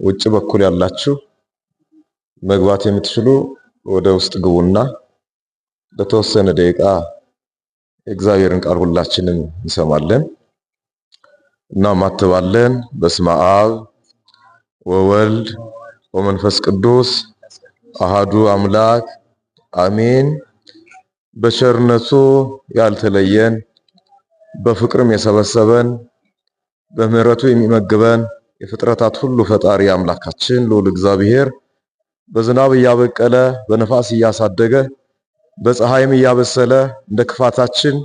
ውጭ በኩል ያላችሁ መግባት የምትችሉ ወደ ውስጥ ግቡና ለተወሰነ ደቂቃ የእግዚአብሔርን ቃል ሁላችንም እንሰማለን እና ማተባለን። በስመ አብ ወወልድ ወመንፈስ ቅዱስ አሃዱ አምላክ አሜን። በቸርነቱ ያልተለየን በፍቅርም የሰበሰበን በምህረቱ የሚመግበን የፍጥረታት ሁሉ ፈጣሪ አምላካችን ልዑል እግዚአብሔር በዝናብ እያበቀለ በነፋስ እያሳደገ በፀሐይም እያበሰለ እንደ ክፋታችን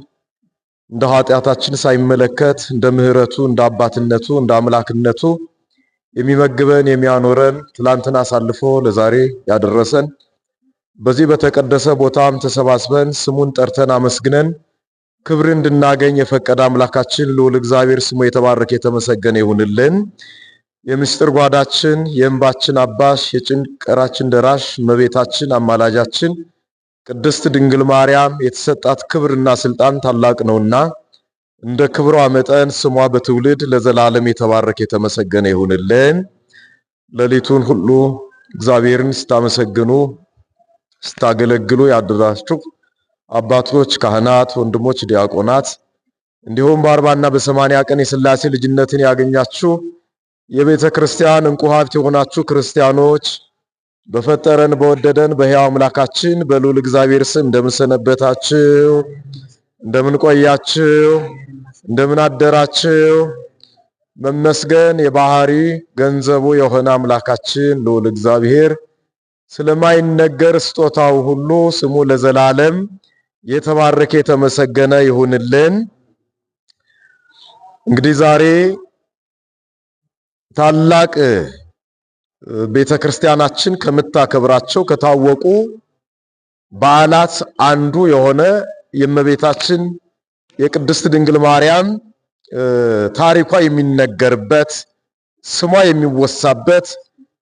እንደ ኃጢአታችን ሳይመለከት እንደ ምህረቱ እንደ አባትነቱ እንደ አምላክነቱ የሚመግበን የሚያኖረን ትላንትን አሳልፎ ለዛሬ ያደረሰን በዚህ በተቀደሰ ቦታም ተሰባስበን ስሙን ጠርተን አመስግነን ክብር እንድናገኝ የፈቀደ አምላካችን ልዑል እግዚአብሔር ስሙ የተባረከ የተመሰገነ ይሁንልን። የምስጢር ጓዳችን የእንባችን አባሽ የጭንቀራችን ደራሽ እመቤታችን አማላጃችን ቅድስት ድንግል ማርያም የተሰጣት ክብርና ስልጣን ታላቅ ነውና እንደ ክብሯ መጠን ስሟ በትውልድ ለዘላለም የተባረከ የተመሰገነ ይሁንልን። ሌሊቱን ሁሉ እግዚአብሔርን ስታመሰግኑ ስታገለግሉ ያደራችሁ አባቶች፣ ካህናት፣ ወንድሞች፣ ዲያቆናት እንዲሁም በ40 እና በ80 ቀን የሥላሴ ልጅነትን ያገኛችሁ የቤተ ክርስቲያን እንቁ ሀብት የሆናችሁ ክርስቲያኖች በፈጠረን በወደደን በሕያው አምላካችን በልዑል እግዚአብሔር ስም እንደምን ሰነበታችሁ? እንደምን ቆያችሁ? እንደምን አደራችሁ? መመስገን የባህሪ ገንዘቡ የሆነ አምላካችን ልዑል እግዚአብሔር ስለማይነገር ስጦታው ሁሉ ስሙ ለዘላለም የተባረከ የተመሰገነ ይሁንልን። እንግዲህ ዛሬ ታላቅ ቤተክርስቲያናችን ከምታከብራቸው ከታወቁ በዓላት አንዱ የሆነ የእመቤታችን የቅድስት ድንግል ማርያም ታሪኳ የሚነገርበት ስሟ የሚወሳበት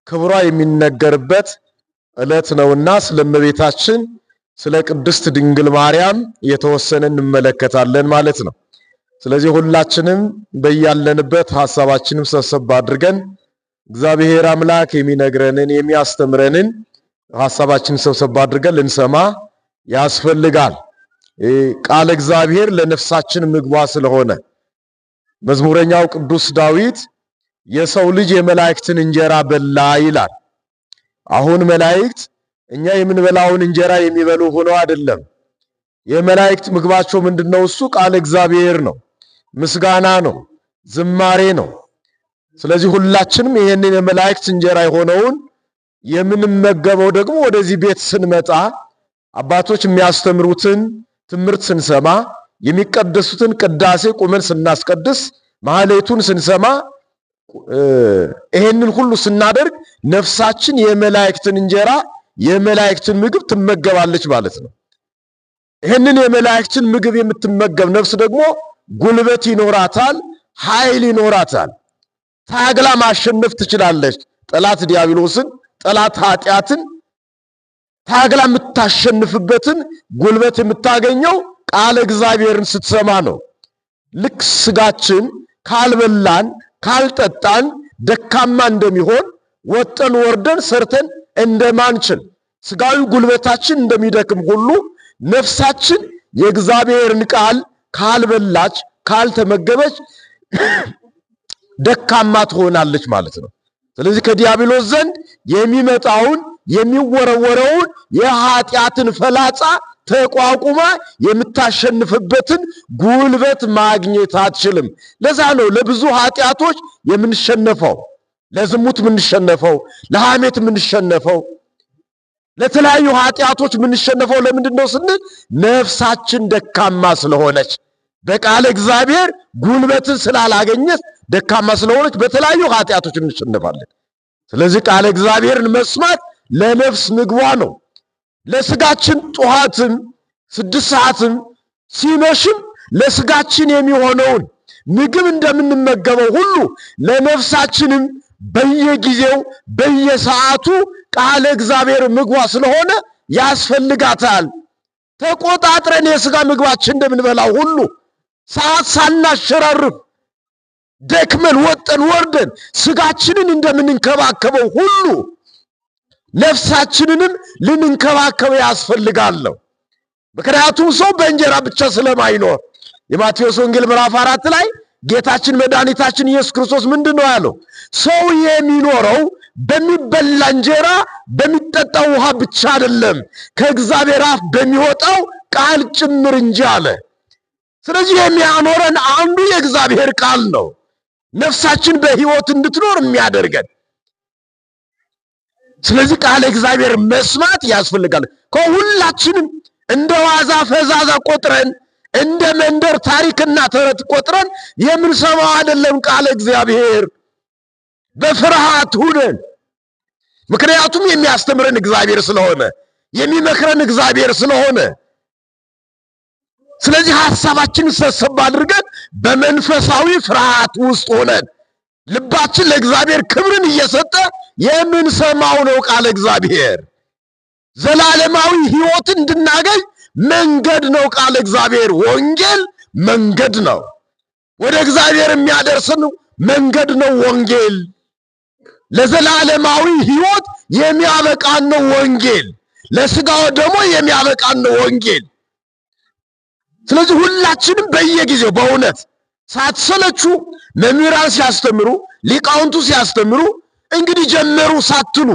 ክብሯ የሚነገርበት ዕለት ነውና ስለ እመቤታችን ስለ ቅድስት ድንግል ማርያም የተወሰነ እንመለከታለን ማለት ነው። ስለዚህ ሁላችንም በያለንበት ሐሳባችንን ሰብሰብ አድርገን እግዚአብሔር አምላክ የሚነግረንን የሚያስተምረንን ሐሳባችንን ሰብሰብ አድርገን ልንሰማ ያስፈልጋል። ቃል እግዚአብሔር ለነፍሳችን ምግቧ ስለሆነ መዝሙረኛው ቅዱስ ዳዊት የሰው ልጅ የመላእክትን እንጀራ በላ ይላል። አሁን መላእክት እኛ የምንበላውን እንጀራ የሚበሉ ሆነው አይደለም። የመላእክት ምግባቸው ምንድነው? እሱ ቃል እግዚአብሔር ነው፣ ምስጋና ነው፣ ዝማሬ ነው። ስለዚህ ሁላችንም ይሄንን የመላእክት እንጀራ የሆነውን የምንመገበው ደግሞ ወደዚህ ቤት ስንመጣ አባቶች የሚያስተምሩትን ትምህርት ስንሰማ የሚቀደሱትን ቅዳሴ ቁመን ስናስቀድስ ማህሌቱን ስንሰማ ይሄንን ሁሉ ስናደርግ ነፍሳችን የመላእክትን እንጀራ የመላእክትን ምግብ ትመገባለች ማለት ነው። ይሄንን የመላእክትን ምግብ የምትመገብ ነፍስ ደግሞ ጉልበት ይኖራታል፣ ኃይል ይኖራታል። ታግላ ማሸነፍ ትችላለች። ጠላት ዲያብሎስን፣ ጠላት ኃጢአትን ታግላ የምታሸንፍበትን ጉልበት የምታገኘው ቃል እግዚአብሔርን ስትሰማ ነው። ልክ ስጋችን ካልበላን ካልጠጣን ደካማ እንደሚሆን ወጠን ወርደን ሰርተን እንደማንችል ስጋዊ ጉልበታችን እንደሚደክም ሁሉ ነፍሳችን የእግዚአብሔርን ቃል ካልበላች ካልተመገበች ደካማ ትሆናለች ማለት ነው። ስለዚህ ከዲያብሎስ ዘንድ የሚመጣውን የሚወረወረውን የኃጢአትን ፈላጻ ተቋቁማ የምታሸንፍበትን ጉልበት ማግኘት አትችልም። ለዛ ነው ለብዙ ኃጢአቶች የምንሸነፈው፣ ለዝሙት የምንሸነፈው፣ ለሐሜት የምንሸነፈው፣ ለተለያዩ ኃጢአቶች የምንሸነፈው ለምንድነው ስንል ነፍሳችን ደካማ ስለሆነች በቃል እግዚአብሔር ጉልበትን ስላላገኘች ደካማ ስለሆነች በተለያዩ ኃጢአቶች እንሸነፋለን። ስለዚህ ቃል እግዚአብሔርን መስማት ለነፍስ ምግቧ ነው። ለስጋችን ጧትም 6 ሰዓትም ሲመሽም ለስጋችን የሚሆነውን ምግብ እንደምንመገበው ሁሉ ለነፍሳችንም በየጊዜው በየሰዓቱ ቃል እግዚአብሔር ምግቧ ስለሆነ ያስፈልጋታል። ተቆጣጥረን የስጋ ምግባችን እንደምንበላው ሁሉ ሰዓት ሳናሸራርፍ ደክመን ወጠን ወርደን ስጋችንን እንደምንንከባከበው ሁሉ ነፍሳችንንም ልንንከባከበው ያስፈልጋል። ምክንያቱም ሰው በእንጀራ ብቻ ስለማይኖር የማቴዎስ ወንጌል ምዕራፍ 4 ላይ ጌታችን መድኃኒታችን ኢየሱስ ክርስቶስ ምንድነው ያለው? ሰው የሚኖረው በሚበላ እንጀራ በሚጠጣው ውሃ ብቻ አይደለም ከእግዚአብሔር አፍ በሚወጣው ቃል ጭምር እንጂ አለ። ስለዚህ የሚያኖረን አንዱ የእግዚአብሔር ቃል ነው፣ ነፍሳችን በሕይወት እንድትኖር የሚያደርገን። ስለዚህ ቃል እግዚአብሔር መስማት ያስፈልጋል። ከሁላችንም እንደ ዋዛ ፈዛዛ ቆጥረን እንደ መንደር ታሪክና ተረት ቆጥረን የምንሰማው አይደለም ቃል እግዚአብሔር። በፍርሃት ሁነን፣ ምክንያቱም የሚያስተምረን እግዚአብሔር ስለሆነ የሚመክረን እግዚአብሔር ስለሆነ። ስለዚህ ሐሳባችን ሰብሰብ አድርገን በመንፈሳዊ ፍርሃት ውስጥ ሆነን ልባችን ለእግዚአብሔር ክብርን እየሰጠ የምንሰማው ነው ቃል እግዚአብሔር። ዘላለማዊ ሕይወትን እንድናገኝ መንገድ ነው ቃል እግዚአብሔር። ወንጌል መንገድ ነው፣ ወደ እግዚአብሔር የሚያደርስን መንገድ ነው ወንጌል። ለዘላለማዊ ሕይወት የሚያበቃን ነው ወንጌል። ለሥጋው ደግሞ የሚያበቃን ነው ወንጌል። ስለዚህ ሁላችንም በየጊዜው በእውነት ሳትሰለቹ መምህራን ሲያስተምሩ፣ ሊቃውንቱ ሲያስተምሩ እንግዲህ ጀመሩ ሳትሉ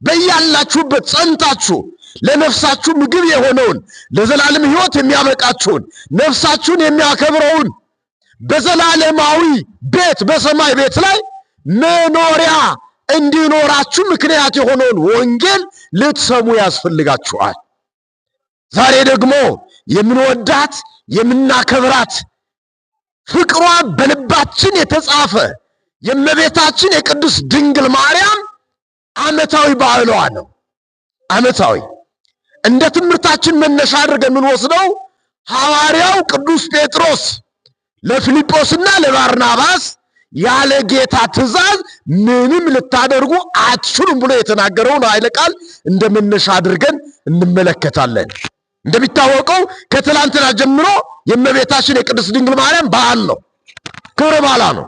በያላችሁበት ጸንታችሁ ለነፍሳችሁ ምግብ የሆነውን ለዘላለም ሕይወት የሚያበቃችሁን ነፍሳችሁን የሚያከብረውን በዘላለማዊ ቤት በሰማይ ቤት ላይ መኖሪያ እንዲኖራችሁ ምክንያት የሆነውን ወንጌል ልትሰሙ ያስፈልጋችኋል። ዛሬ ደግሞ የምንወዳት የምናከብራት ፍቅሯ በልባችን የተጻፈ የእመቤታችን የቅድስት ድንግል ማርያም ዓመታዊ በዓሏ ነው። ዓመታዊ እንደ ትምህርታችን መነሻ አድርገን የምንወስደው ሐዋርያው ቅዱስ ጴጥሮስ ለፊልጶስና ለባርናባስ ያለ ጌታ ትእዛዝ ምንም ልታደርጉ አትችሉም ብሎ የተናገረውን ኃይለ ቃል እንደ መነሻ አድርገን እንመለከታለን። እንደሚታወቀው ከትላንትና ጀምሮ የእመቤታችን የቅድስት ድንግል ማርያም በዓል ነው፣ ክብረ በዓሏ ነው።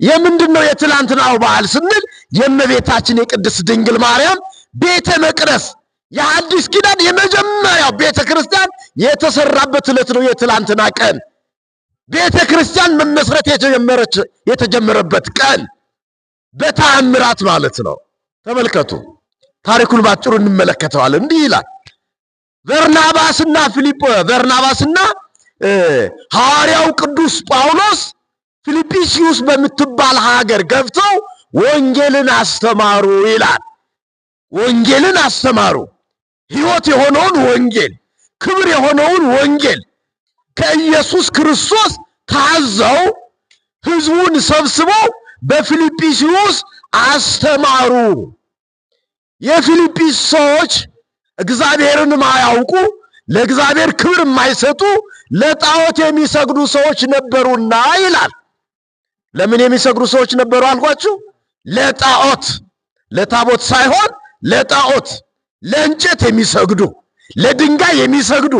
የምንድነው የትላንትናው በዓል ስንል የእመቤታችን የቅድስት ድንግል ማርያም ቤተ መቅደስ የሐዲስ ኪዳን የመጀመሪያው ቤተ ክርስቲያን የተሰራበት ዕለት ነው። የትላንትና ቀን ቤተ ክርስቲያን መመስረት የተጀመረበት ቀን በተአምራት ማለት ነው። ተመልከቱ፣ ታሪኩን ባጭሩ እንመለከተዋለን። እንዲህ ይላል። በርናባስና ሐዋርያው ቅዱስ ጳውሎስ ፊልጵስዩስ በምትባል ሀገር ገብተው ወንጌልን አስተማሩ ይላል። ወንጌልን አስተማሩ። ሕይወት የሆነውን ወንጌል፣ ክብር የሆነውን ወንጌል ከኢየሱስ ክርስቶስ ታዘው ሕዝቡን ሰብስበው በፊልጵስዩስ አስተማሩ። የፊልጵስ ሰዎች እግዚአብሔርን ማያውቁ፣ ለእግዚአብሔር ክብር የማይሰጡ፣ ለጣዖት የሚሰግዱ ሰዎች ነበሩና ይላል። ለምን የሚሰግዱ ሰዎች ነበሩ አልኳችሁ? ለጣዖት፣ ለታቦት ሳይሆን ለጣዖት፣ ለእንጨት የሚሰግዱ፣ ለድንጋይ የሚሰግዱ፣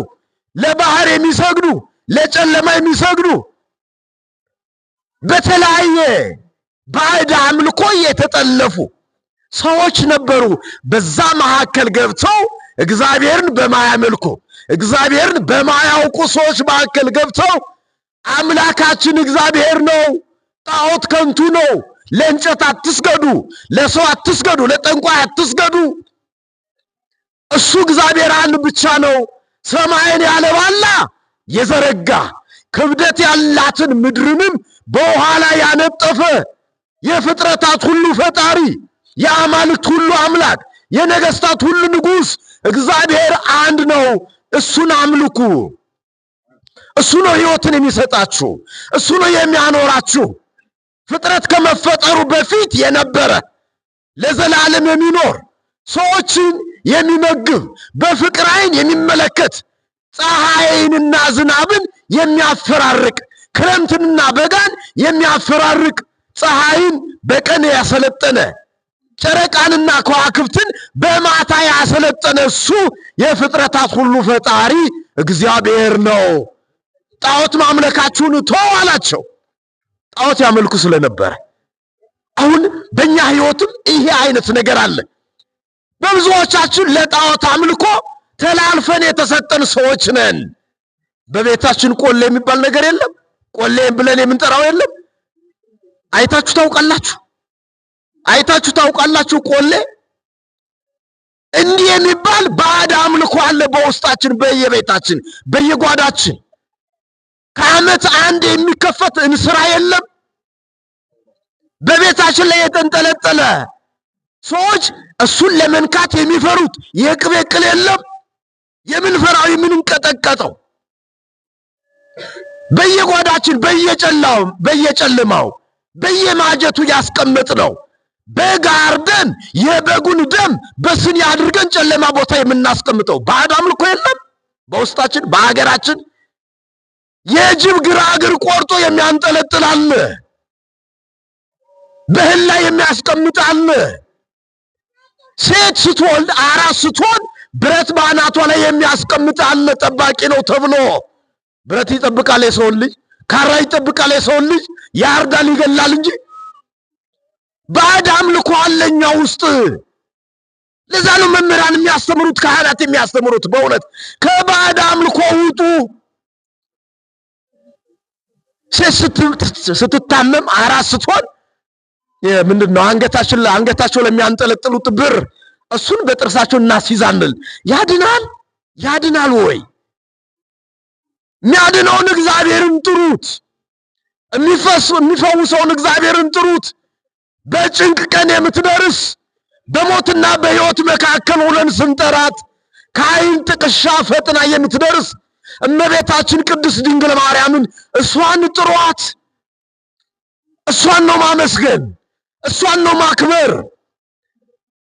ለባህር የሚሰግዱ፣ ለጨለማ የሚሰግዱ፣ በተለያየ ባዕድ አምልኮ የተጠለፉ ሰዎች ነበሩ። በዛ መካከል ገብተው እግዚአብሔርን በማያመልኩ እግዚአብሔርን በማያውቁ ሰዎች መካከል ገብተው አምላካችን እግዚአብሔር ነው፣ ጣዖት ከንቱ ነው፣ ለእንጨት አትስገዱ፣ ለሰው አትስገዱ፣ ለጠንቋይ አትስገዱ፣ እሱ እግዚአብሔር አንድ ብቻ ነው፣ ሰማይን ያለ ባላ የዘረጋ ክብደት ያላትን ምድርንም በውሃ ላይ ያነጠፈ የፍጥረታት ሁሉ ፈጣሪ የአማልክት ሁሉ አምላክ የነገስታት ሁሉ ንጉሥ እግዚአብሔር አንድ ነው። እሱን አምልኩ። እሱ ነው ሕይወትን የሚሰጣችሁ፣ እሱ ነው የሚያኖራችሁ። ፍጥረት ከመፈጠሩ በፊት የነበረ ለዘላለም የሚኖር ሰዎችን የሚመግብ በፍቅር ዓይን የሚመለከት ፀሐይንና ዝናብን የሚያፈራርቅ ክረምትንና በጋን የሚያፈራርቅ ፀሐይን በቀን ያሰለጠነ ጨረቃንና ከዋክብትን በማታ ያሰለጠነ እሱ የፍጥረታት ሁሉ ፈጣሪ እግዚአብሔር ነው። ጣዖት ማምለካችሁን ተው አላቸው። ጣዖት ያመልኩ ስለነበረ። አሁን በእኛ ህይወትም ይሄ አይነት ነገር አለ። በብዙዎቻችን ለጣዖት አምልኮ ተላልፈን የተሰጠን ሰዎች ነን። በቤታችን ቆሌ የሚባል ነገር የለም። ቆሌ ብለን የምንጠራው የለም። አይታችሁ ታውቃላችሁ? ቆሌ እንዲህ የሚባል ባዕድ አምልኮ አለ በውስጣችን፣ በየቤታችን፣ በየጓዳችን። ከዓመት አንድ የሚከፈት እንስራ የለም። በቤታችን ላይ የተንጠለጠለ ሰዎች እሱን ለመንካት የሚፈሩት የቅቤ ቅል የለም። የምንፈራው የምንንቀጠቀጠው በየጓዳችን፣ በየጨለማው በየማጀቱ ያስቀመጥነው በግ አርደን የበጉን ደም በስኒ አድርገን ጨለማ ቦታ የምናስቀምጠው ባዕድ አምልኮ የለም በውስጣችን። በሀገራችን የጅብ ግራግር ቆርጦ የሚያንጠለጥል አለ። በእህል ላይ የሚያስቀምጥ አለ። ሴት ስትወልድ አራስ ስትሆን ብረት በአናቷ ላይ የሚያስቀምጥ አለ። ጠባቂ ነው ተብሎ ብረት ይጠብቃል የሰውን ልጅ፣ ካራ ይጠብቃል የሰውን ልጅ፣ ያርዳል ይገላል እንጂ። ባዕድ አምልኮ አለኛ ውስጥ። ለዛ ነው መምህራን የሚያስተምሩት፣ ካህናት የሚያስተምሩት በእውነት ከባዕድ አምልኮ ውጡ። ሴት ስትታመም አራስ ስትሆን ምንድነው አንገታቸው ለሚያንጠለጥሉት ብር እሱን በጥርሳቸው እናስይዛለን። ያድናል ወይ? የሚያድነውን እግዚአብሔርን ጥሩት። የሚፈውሰውን እግዚአብሔርን ጥሩት። በጭንቅ ቀን የምትደርስ በሞትና በሕይወት መካከል ሆነን ስንጠራት ከዓይን ጥቅሻ ፈጥና የምትደርስ እመቤታችን ቅድስት ድንግል ማርያምን እሷን ጥሯት። እሷን ነው ማመስገን፣ እሷን ነው ማክበር።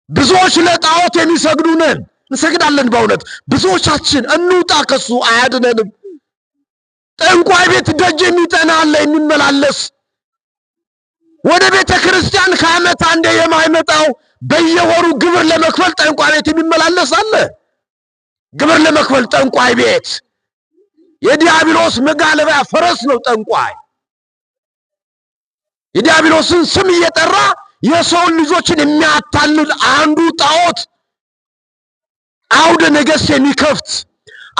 ብዙዎች ለጣዖት የሚሰግዱ ነን፣ እንሰግዳለን። በእውነት ብዙዎቻችን እንውጣ ከሱ፣ አያድነንም። ጠንቋይ ቤት ደጅ የሚጠና አለ የሚመላለስ። ወደ ቤተ ክርስቲያን ከዓመት አንዴ የማይመጣው በየወሩ ግብር ለመክፈል ጠንቋይ ቤት የሚመላለስ አለ። ግብር ለመክፈል ጠንቋይ ቤት የዲያብሎስ መጋለቢያ ፈረስ ነው ጠንቋይ። የዲያብሎስን ስም እየጠራ የሰውን ልጆችን የሚያታልል አንዱ ጣዖት፣ አውደ ነገሥት የሚከፍት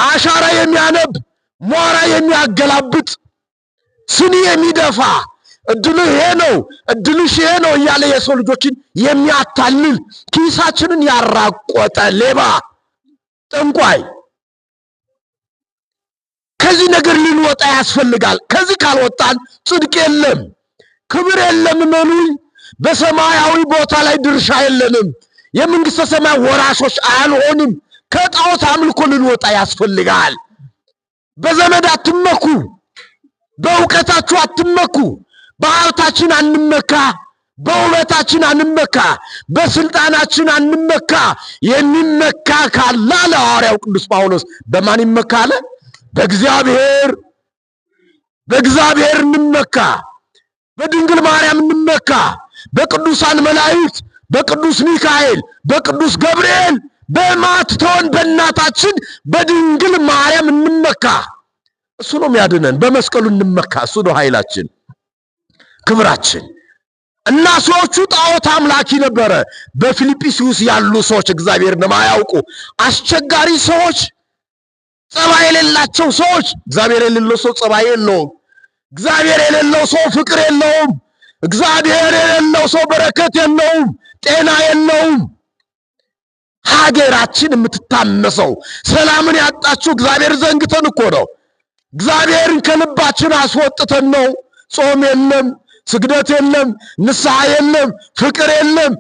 አሻራ የሚያነብ ሟራ የሚያገላብጥ ስኒ የሚደፋ እድልህ ይሄ ነው እድልሽ ይሄ ነው እያለ የሰው ልጆችን የሚያታልል ኪሳችንን ያራቆጠ ሌባ ጠንቋይ። ከዚህ ነገር ልንወጣ ያስፈልጋል። ከዚህ ካልወጣን ጽድቅ የለም፣ ክብር የለም። መኑኝ በሰማያዊ ቦታ ላይ ድርሻ የለንም። የመንግስተ ሰማይ ወራሾች አልሆንም። ከጣዖት አምልኮ ልንወጣ ያስፈልጋል። በዘመድ አትመኩ፣ በእውቀታችሁ አትመኩ፣ በሀብታችን አንመካ፣ በውበታችን አንመካ፣ በስልጣናችን አንመካ። የሚመካ ካለ ሐዋርያው ቅዱስ ጳውሎስ በማን ይመካ አለ? በእግዚአብሔር እንመካ፣ በድንግል ማርያም እንመካ፣ በቅዱሳን መላእክት፣ በቅዱስ ሚካኤል፣ በቅዱስ ገብርኤል፣ በማትተወን በእናታችን በድንግል ማርያም እንመካ። እሱ ነው የሚያድነን። በመስቀሉ እንመካ። እሱ ነው ኃይላችን፣ ክብራችን። እና ሰዎቹ ጣዖት አምላኪ ነበረ። በፊልጵስዩስ ያሉ ሰዎች እግዚአብሔርን የማያውቁ አስቸጋሪ ሰዎች፣ ጸባይ የሌላቸው ሰዎች። እግዚአብሔር የሌለው ሰው ጸባይ የለውም። እግዚአብሔር የሌለው ሰው ፍቅር የለውም። እግዚአብሔር የሌለው ሰው በረከት የለውም፣ ጤና የለውም። ሀገራችን የምትታመሰው ሰላምን ያጣችው እግዚአብሔር ዘንግተን እኮ ነው። እግዚአብሔርን ከልባችን አስወጥተን ነው። ጾም የለም፣ ስግደት የለም፣ ንስሐ የለም፣ ፍቅር የለም፣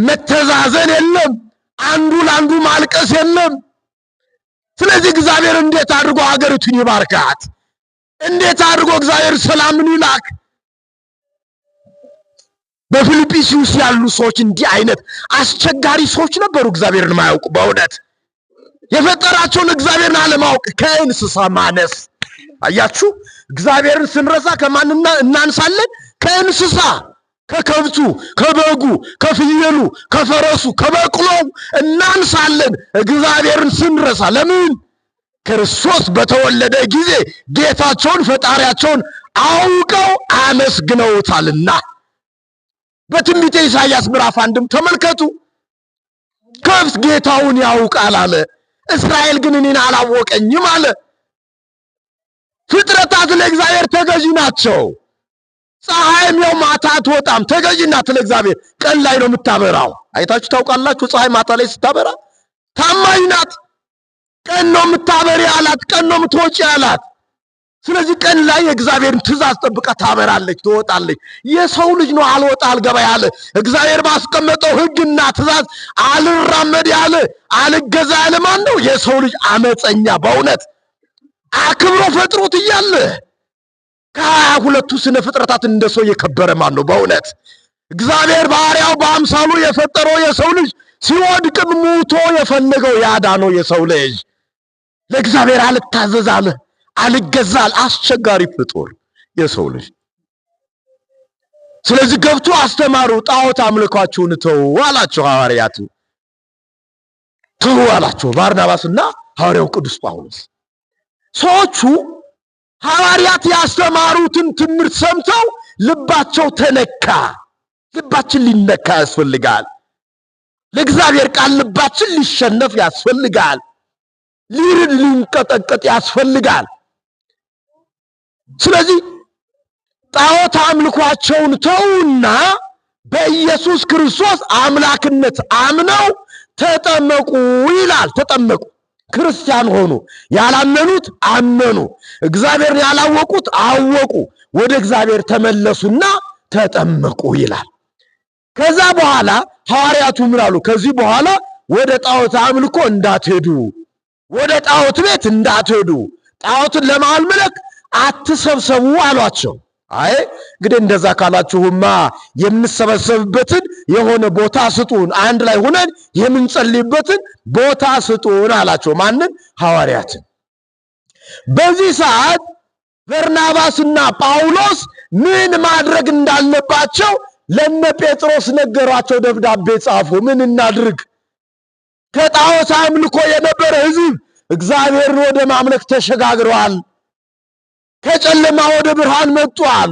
መተዛዘን የለም፣ አንዱ ለአንዱ ማልቀስ የለም። ስለዚህ እግዚአብሔር እንዴት አድርጎ ሀገሪቱን ይባርካት? እንዴት አድርጎ እግዚአብሔር ሰላምን ይላክ? በፊልጵስዩስ ያሉ ሰዎች እንዲህ አይነት አስቸጋሪ ሰዎች ነበሩ፣ እግዚአብሔርን የማያውቁ። በእውነት የፈጠራቸውን እግዚአብሔርን አለማወቅ ከእንስሳ ማነስ። አያችሁ፣ እግዚአብሔርን ስንረሳ ከማንና እናንሳለን? ከእንስሳ፣ ከከብቱ፣ ከበጉ፣ ከፍየሉ፣ ከፈረሱ፣ ከበቅሎው እናንሳለን እግዚአብሔርን ስንረሳ። ለምን? ክርስቶስ በተወለደ ጊዜ ጌታቸውን ፈጣሪያቸውን አውቀው አመስግነውታልና። በትንቢተ ኢሳይያስ ምዕራፍ 1 ተመልከቱ። ከብት ጌታውን ያውቃል አለ። እስራኤል ግን እኔን አላወቀኝም አለ። ፍጥረታት ለእግዚአብሔር ተገዢ ናቸው። ፀሐይም ያው ማታ አትወጣም፣ ተገዢ ናት ለእግዚአብሔር። ቀን ላይ ነው የምታበራው። አይታችሁ ታውቃላችሁ? ፀሐይ ማታ ላይ ስታበራ ታማኝ ናት። ቀን ነው የምታበሪ አላት፣ ቀን ነው የምትወጪ አላት። ስለዚህ ቀን ላይ የእግዚአብሔርን ትእዛዝ ጠብቃ ታበራለች፣ ትወጣለች። የሰው ልጅ ነው አልወጣ አልገባ ያለ፣ እግዚአብሔር ባስቀመጠው ሕግና ትእዛዝ አልራመድ ያለ፣ አልገዛ ያለ ማን ነው? የሰው ልጅ አመፀኛ። በእውነት አክብሮ ፈጥሮት እያለ ከ22ቱ ስነ ፍጥረታት እንደሰው የከበረ ማን ነው? በእውነት እግዚአብሔር ባሪያው በአምሳሉ የፈጠረው የሰው ልጅ ሲወድቅም ሙቶ የፈለገው ያዳነው የሰው ልጅ ለእግዚአብሔር አልታዘዝ አለ፣ አልገዛል። አስቸጋሪ ፍጡር የሰው ልጅ። ስለዚህ ገብቶ አስተማሩ። ጣዖት አምልኳችሁን ተው አላቸው ሐዋርያቱ። ተው አላቸው ባርናባስና ሐዋርያው ቅዱስ ጳውሎስ። ሰዎቹ ሐዋርያት ያስተማሩትን ትምህርት ሰምተው ልባቸው ተነካ። ልባችን ሊነካ ያስፈልጋል። ለእግዚአብሔር ቃል ልባችን ሊሸነፍ ያስፈልጋል። ሊርድ ሊንቀጠቀጥ ያስፈልጋል። ስለዚህ ጣዖት አምልኳቸውን ተውና በኢየሱስ ክርስቶስ አምላክነት አምነው ተጠመቁ ይላል። ተጠመቁ፣ ክርስቲያን ሆኑ። ያላመኑት አመኑ፣ እግዚአብሔርን ያላወቁት አወቁ፣ ወደ እግዚአብሔር ተመለሱና ተጠመቁ ይላል። ከዛ በኋላ ሐዋርያቱ ምን አሉ? ከዚህ በኋላ ወደ ጣዖት አምልኮ እንዳትሄዱ፣ ወደ ጣዖት ቤት እንዳትሄዱ፣ ጣዖትን ለማምለክ አትሰብሰቡ አሏቸው። አይ እንግዲህ እንደዛ ካላችሁማ የምንሰበሰብበትን የሆነ ቦታ ስጡን፣ አንድ ላይ ሆነን የምንጸልይበትን ቦታ ስጡን አላቸው። ማንን? ሐዋርያትን። በዚህ ሰዓት በርናባስና ጳውሎስ ምን ማድረግ እንዳለባቸው ለነ ጴጥሮስ ነገሯቸው። ደብዳቤ ጻፉ። ምን እናድርግ? ከጣዖት አምልኮ የነበረ ሕዝብ እግዚአብሔርን ወደ ማምለክ ተሸጋግረዋል። ከጨለማ ወደ ብርሃን መጥቷል።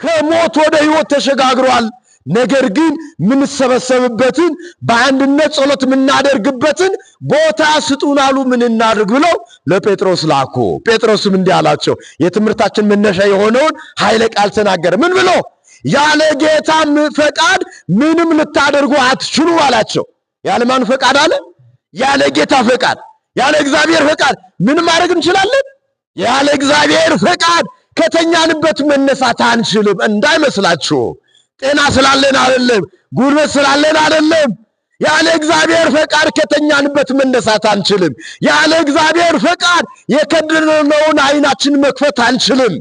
ከሞት ወደ ሕይወት ተሸጋግሯል። ነገር ግን ምንሰበሰብበትን በአንድነት ጸሎት ምናደርግበትን ቦታ ስጡን አሉ። ምን እናድርግ ብለው ለጴጥሮስ ላኩ። ጴጥሮስም እንዲህ አላቸው። የትምህርታችን መነሻ የሆነውን ኃይለ ቃል ተናገረ። ምን ብሎ? ያለ ጌታ ፈቃድ ምንም ልታደርጉ አትችሉ አላቸው። ያለ ማን ፈቃድ አለ? ያለ ጌታ ፈቃድ፣ ያለ እግዚአብሔር ፈቃድ ምን ማድረግ እንችላለን? ያለ እግዚአብሔር ፈቃድ ከተኛንበት መነሳት አንችልም። እንዳይመስላችሁ ጤና ስላለን አይደለም፣ ጉልበት ስላለን አይደለም። ያለ እግዚአብሔር ፈቃድ ከተኛንበት መነሳት አንችልም። ያለ እግዚአብሔር ፈቃድ የከደነውን ዓይናችን መክፈት አንችልም።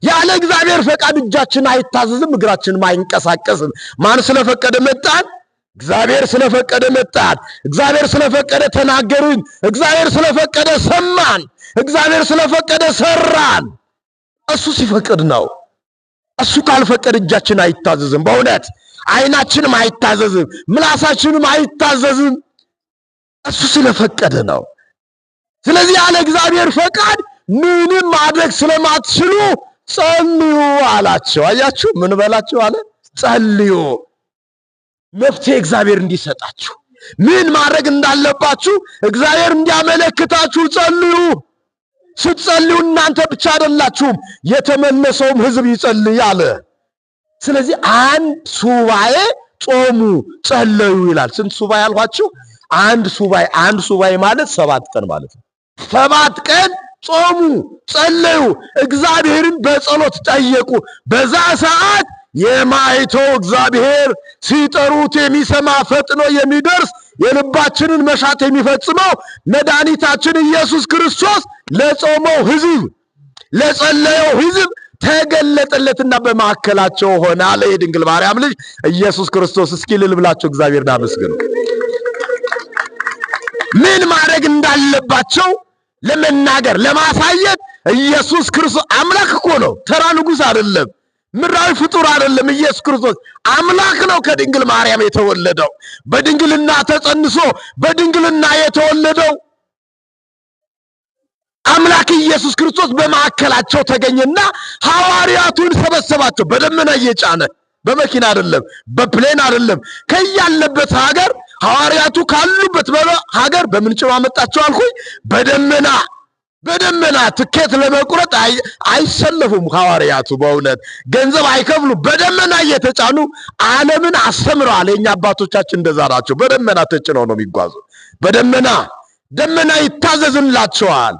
ያለ እግዚአብሔር ፈቃድ እጃችን አይታዘዝም፣ እግራችንም አይንቀሳቀስም። ማን ስለፈቀደ መጣን? እግዚአብሔር ስለፈቀደ መጣን። እግዚአብሔር ስለፈቀደ ተናገርን። እግዚአብሔር ስለፈቀደ ሰማን። እግዚአብሔር ስለፈቀደ ሰራን። እሱ ሲፈቅድ ነው። እሱ ካልፈቀደ እጃችን አይታዘዝም። በእውነት ዓይናችንም አይታዘዝም፣ ምላሳችንም አይታዘዝም። እሱ ስለፈቀደ ነው። ስለዚህ ያለ እግዚአብሔር ፈቃድ ምንም ማድረግ ስለማትችሉ ጸልዩ አላቸው። አያችሁ? ምን በላቸው አለ? ጸልዩ። መፍትሄ እግዚአብሔር እንዲሰጣችሁ፣ ምን ማድረግ እንዳለባችሁ እግዚአብሔር እንዲያመለክታችሁ ጸልዩ። ስትጸልዩ እናንተ ብቻ አይደላችሁም፣ የተመለሰውም ሕዝብ ይጸልይ አለ። ስለዚህ አንድ ሱባኤ ጾሙ፣ ጸለዩ ይላል። ስንት ሱባኤ አልኋችሁ? አንድ ሱባኤ። አንድ ሱባኤ ማለት 7 ቀን ማለት ነው። 7 ቀን ጾሙ፣ ጸለዩ፣ እግዚአብሔርን በጸሎት ጠየቁ። በዛ ሰዓት የማይተው እግዚአብሔር ሲጠሩት የሚሰማ ፈጥኖ የሚደርስ የልባችንን መሻት የሚፈጽመው መድኃኒታችን ኢየሱስ ክርስቶስ ለጾመው ሕዝብ ለጸለየው ሕዝብ ተገለጠለትና በማዕከላቸው ሆነ አለ የድንግል ማርያም ልጅ ኢየሱስ ክርስቶስ። እስኪ እልል ብላችሁ እግዚአብሔርን አመስግኑ። ምን ማድረግ እንዳለባቸው ለመናገር ለማሳየት ኢየሱስ ክርስቶስ አምላክ እኮ ነው። ተራ ንጉሥ አይደለም፣ ምድራዊ ፍጡር አይደለም። ኢየሱስ ክርስቶስ አምላክ ነው። ከድንግል ማርያም የተወለደው በድንግልና ተጸንሶ በድንግልና የተወለደው አምላክ ኢየሱስ ክርስቶስ በማዕከላቸው ተገኘና ሐዋርያቱን ሰበሰባቸው። በደመና እየጫነ በመኪና አይደለም፣ በፕሌን አይደለም፣ ከያለበት ሀገር ሐዋርያቱ ካሉበት ሀገር በምን ጭኖ አመጣቸው አልኩኝ? በደመና ትኬት ለመቁረጥ አይሰለፉም ሐዋርያቱ። በእውነት ገንዘብ አይከፍሉ። በደመና እየተጫኑ ዓለምን አስተምረዋል። የኛ አባቶቻችን እንደዛ ናቸው። በደመና ተጭነው ነው የሚጓዙ። ደመና ይታዘዝላቸዋል።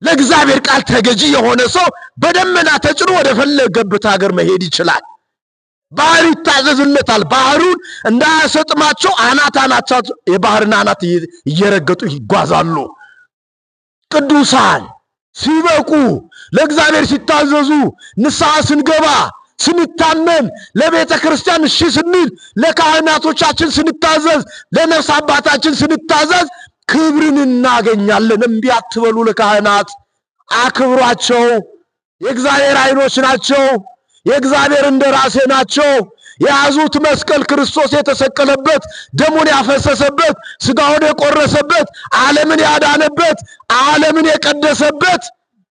ለእግዚአብሔር ቃል ተገዢ የሆነ ሰው በደመና ተጭኖ ወደ ፈለገበት ሀገር መሄድ ይችላል። ባህር ይታዘዝለታል። ባህሩን እንዳያሰጥማቸው አናታቸው የባህርን አናት እየረገጡ ይጓዛሉ። ቅዱሳን ሲበቁ ለእግዚአብሔር ሲታዘዙ ንስሐ ስንገባ ስንታመን ለቤተ ክርስቲያን እሺ ስንል ለካህናቶቻችን ስንታዘዝ ለነፍስ አባታችን ስንታዘዝ ክብርን እናገኛለን። እምቢ አትበሉ ለካህናት፣ አክብሯቸው። የእግዚአብሔር ዓይኖች ናቸው። የእግዚአብሔር እንደራሴ ናቸው። የያዙት መስቀል ክርስቶስ የተሰቀለበት፣ ደሙን ያፈሰሰበት፣ ስጋውን የቆረሰበት፣ ዓለምን ያዳነበት፣ ዓለምን የቀደሰበት፣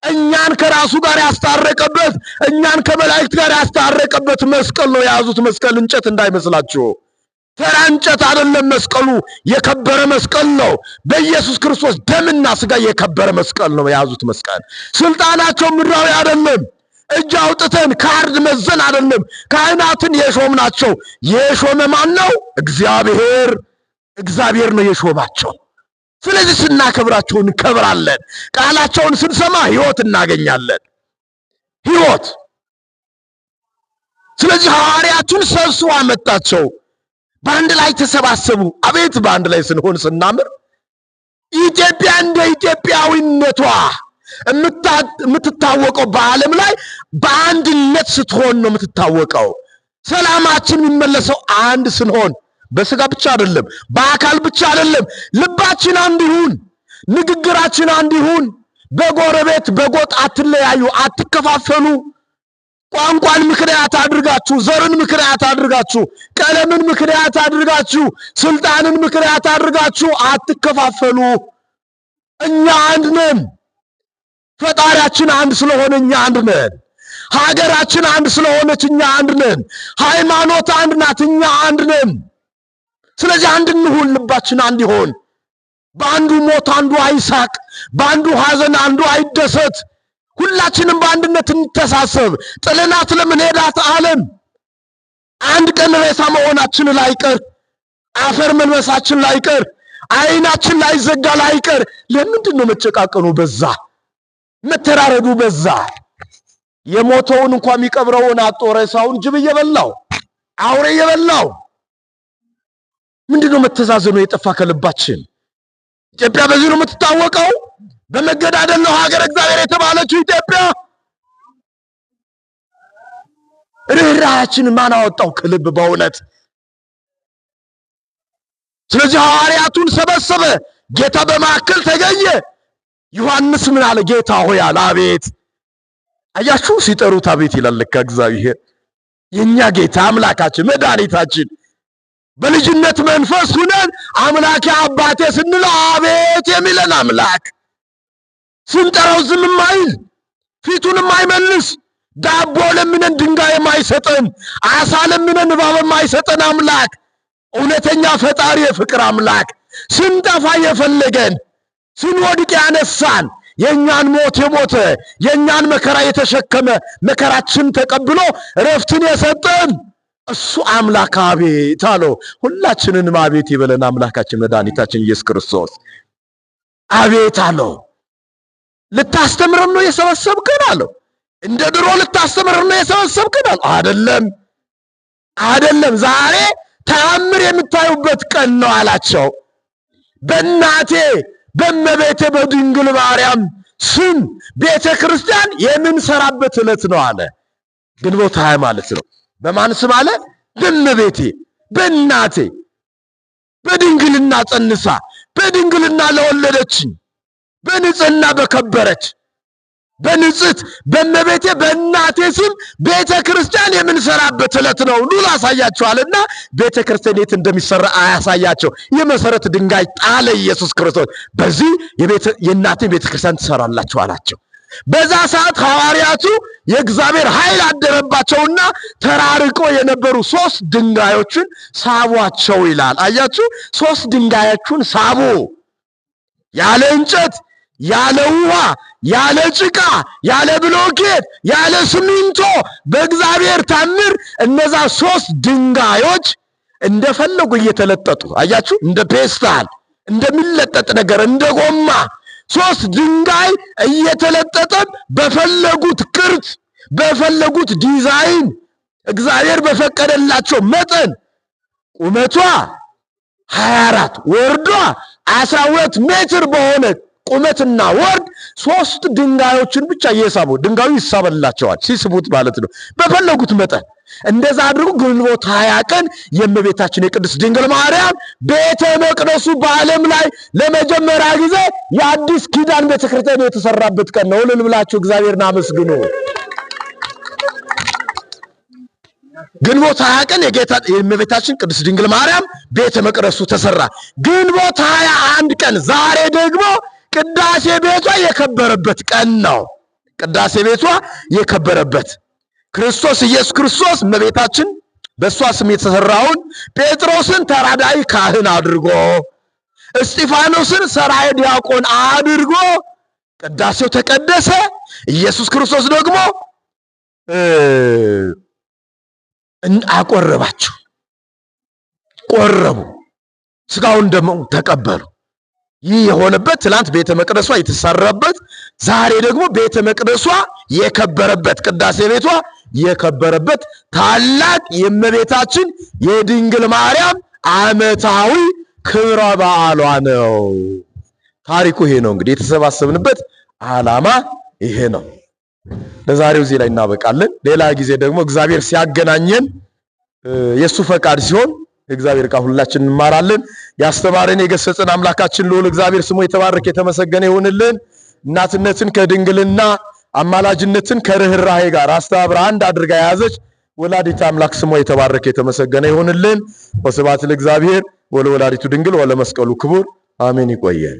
እኛን ከራሱ ጋር ያስታረቀበት፣ እኛን ከመላእክት ጋር ያስታረቀበት መስቀል ነው የያዙት። መስቀል እንጨት እንዳይመስላችሁ፣ ተራ እንጨት አይደለም። መስቀሉ የከበረ መስቀል ነው። በኢየሱስ ክርስቶስ ደምና ስጋ የከበረ መስቀል ነው የያዙት። መስቀል ስልጣናቸው ምድራዊ አይደለም። እጅ አውጥተን ካርድ መዘን አይደለም። ካህናትን የሾምናቸው የሾመ ማን ነው? እግዚአብሔር ነው የሾማቸው። ስለዚህ ስናከብራቸው እንከብራለን። ቃላቸውን ስንሰማ ሕይወት እናገኛለን። ሕይወት። ስለዚህ ሐዋርያቱን ሰብስቦ አመጣቸው። በአንድ ላይ ተሰባሰቡ። አቤት በአንድ ላይ ስንሆን ስናምር! ኢትዮጵያ እንደ ኢትዮጵያዊነቷ የምትታወቀው በዓለም ላይ በአንድነት ስትሆን ነው የምትታወቀው። ሰላማችን የሚመለሰው አንድ ስንሆን፣ በስጋ ብቻ አይደለም፣ በአካል ብቻ አይደለም። ልባችን አንድ ይሁን፣ ንግግራችን አንድ ይሁን። በጎረቤት በጎጥ አትለያዩ፣ አትከፋፈሉ። ቋንቋን ምክንያት አድርጋችሁ፣ ዘርን ምክንያት አድርጋችሁ፣ ቀለምን ምክንያት አድርጋችሁ፣ ስልጣንን ምክንያት አድርጋችሁ አትከፋፈሉ። እኛ አንድ ነን። ፈጣሪያችን አንድ ስለሆነ እኛ አንድ ነን። ሀገራችን አንድ ስለሆነች እኛ አንድ ነን። ሃይማኖት አንድ ናት፣ እኛ አንድ ነን። ስለዚህ አንድ እንሁን፣ ልባችን አንድ ይሆን። በአንዱ ሞት አንዱ አይሳቅ፣ በአንዱ ሐዘን አንዱ አይደሰት። ሁላችንም በአንድነት እንተሳሰብ። ጥለናት ለምንሄዳት ዓለም አንድ ቀን ሬሳ መሆናችን ላይቀር፣ አፈር መልበሳችን ላይቀር፣ አይናችን ላይዘጋ ላይቀር። ለምንድን ነው መጨቃቀኑ በዛ? መተራረዱ በዛ? የሞተውን እንኳን የሚቀብረውን አጦ ሬሳውን ጅብ እየበላው፣ አውሬ እየበላው። ምንድነው መተዛዘኑ የጠፋ ከልባችን? ኢትዮጵያ በዚህ ነው የምትታወቀው። በመገዳደል ነው ሀገር እግዚአብሔር የተባለችው ኢትዮጵያ። ርኅራኄያችን ማን አወጣው ከልብ በእውነት? ስለዚህ ሐዋርያቱን ሰበሰበ። ጌታ በማዕከል ተገኘ። ዮሐንስ ምን አለ? ጌታ ሆይ አለ። አቤት! አያችሁ፣ ሲጠሩት አቤት ይላል ለካ እግዚአብሔር። የኛ ጌታ አምላካችን መድኃኒታችን በልጅነት መንፈስ ሁነን አምላኬ አባቴ ስንለው አቤት የሚለን አምላክ፣ ስንጠራው ዝም የማይል ፊቱን የማይመልስ፣ ዳቦ ለምነን ድንጋይ የማይሰጠን፣ አሳ ለምነን እባብ የማይሰጠን አምላክ፣ እውነተኛ ፈጣሪ የፍቅር አምላክ፣ ስንጠፋ የፈለገን፣ ስንወድቅ ያነሳን፣ የኛን ሞት የሞተ የኛን መከራ የተሸከመ መከራችን ተቀብሎ ረፍትን የሰጠን እሱ አምላክ አቤት አለው። ሁላችንንም አቤት ይበለን አምላካችን መድኃኒታችን ኢየሱስ ክርስቶስ አቤት አለው። ልታስተምረን ነው የሰበሰብከን አለው። እንደ ድሮ ልታስተምረን ነው የሰበሰብከን አለው። አይደለም፣ ዛሬ ተአምር የምታዩበት ቀን ነው አላቸው። በእናቴ በእመቤቴ በድንግል ማርያም ስም ቤተ ክርስቲያን የምንሰራበት ዕለት ነው አለ። ግንቦት 20 ማለት ነው። በማን ስም አለ? በእመቤቴ በእናቴ በድንግልና ጸንሳ በድንግልና ለወለደችኝ በንጽህና በከበረች በንጽሕት በእመቤቴ በእናቴ ስም ቤተ ክርስቲያን የምንሰራበት ዕለት ነው። ኑ ላሳያችኋልና ቤተ ክርስቲያን የት እንደሚሰራ አያሳያቸው። የመሰረት ድንጋይ ጣለ ኢየሱስ ክርስቶስ። በዚህ የእናቴን ቤተ ክርስቲያን ትሰራላችሁ አላቸው። በዛ ሰዓት ሐዋርያቱ የእግዚአብሔር ኃይል አደረባቸውና ተራርቆ የነበሩ 3 ድንጋዮችን ሳቧቸው ይላል። አያችሁ፣ 3 ድንጋዮችን ሳቡ። ያለ እንጨት፣ ያለ ውሃ፣ ያለ ጭቃ፣ ያለ ብሎኬት፣ ያለ ሲሚንቶ በእግዚአብሔር ታምር እነዛ 3 ድንጋዮች እንደፈለጉ እየተለጠጡ አያችሁ፣ እንደ ፔስታል እንደሚለጠጥ ነገር እንደ ጎማ 3 ድንጋይ እየተለጠጠ በፈለጉት ቅርጽ በፈለጉት ዲዛይን እግዚአብሔር በፈቀደላቸው መጠን ቁመቷ 24 ወርዷ 12 ሜትር በሆነ ቁመትና ወርድ 3 ድንጋዮችን ብቻ እየሳቡ ድንጋዩ ይሳበላቸዋል። ሲስቡት ማለት ነው። በፈለጉት መጠን እንደዛ አድርጎ ግንቦት 20 ቀን የእመቤታችን የቅድስት ድንግል ማርያም ቤተ መቅደሱ በዓለም ላይ ለመጀመሪያ ጊዜ የአዲስ ኪዳን ቤተክርስቲያን የተሰራበት ቀን ነው። እልል ብላችሁ እግዚአብሔርን አመስግኑ። ግንቦት 20 ቀን የእመቤታችን ቅድስት ድንግል ማርያም ቤተ መቅደሱ ተሰራ። ግንቦት 21 ቀን ዛሬ ደግሞ ቅዳሴ ቤቷ የከበረበት ቀን ነው። ቅዳሴ ቤቷ የከበረበት ክርስቶስ ኢየሱስ ክርስቶስ እመቤታችን በእሷ ስም የተሰራውን ጴጥሮስን ተራዳይ ካህን አድርጎ እስጢፋኖስን ሰራይ ዲያቆን አድርጎ ቅዳሴው ተቀደሰ። ኢየሱስ ክርስቶስ ደግሞ አቆረባቸው። ቆረቡ፣ ስጋውን ደሙ ተቀበሉ። ይህ የሆነበት ትላንት ቤተ መቅደሷ የተሰራበት፣ ዛሬ ደግሞ ቤተ መቅደሷ የከበረበት ቅዳሴ ቤቷ የከበረበት ታላቅ የእመቤታችን የድንግል ማርያም ዓመታዊ ክብረ በዓሏ ነው። ታሪኩ ይሄ ነው። እንግዲህ የተሰባሰብንበት ዓላማ ይሄ ነው። ለዛሬው እዚህ ላይ እናበቃለን። ሌላ ጊዜ ደግሞ እግዚአብሔር ሲያገናኘን የሱ ፈቃድ ሲሆን እግዚአብሔር ቃል ሁላችን እንማራለን። ያስተማረን የገሰጸን አምላካችን ልዑል እግዚአብሔር ስሙ የተባረከ የተመሰገነ ይሁንልን። እናትነትን ከድንግልና አማላጅነትን ከርህራሄ ጋር አስተባብራ አንድ አድርጋ የያዘች ወላዲተ አምላክ ስሙ የተባረከ የተመሰገነ ይሁንልን። ወስብሐት ለእግዚአብሔር ወለወላዲቱ ድንግል ወለመስቀሉ ክቡር አሜን። ይቆየን።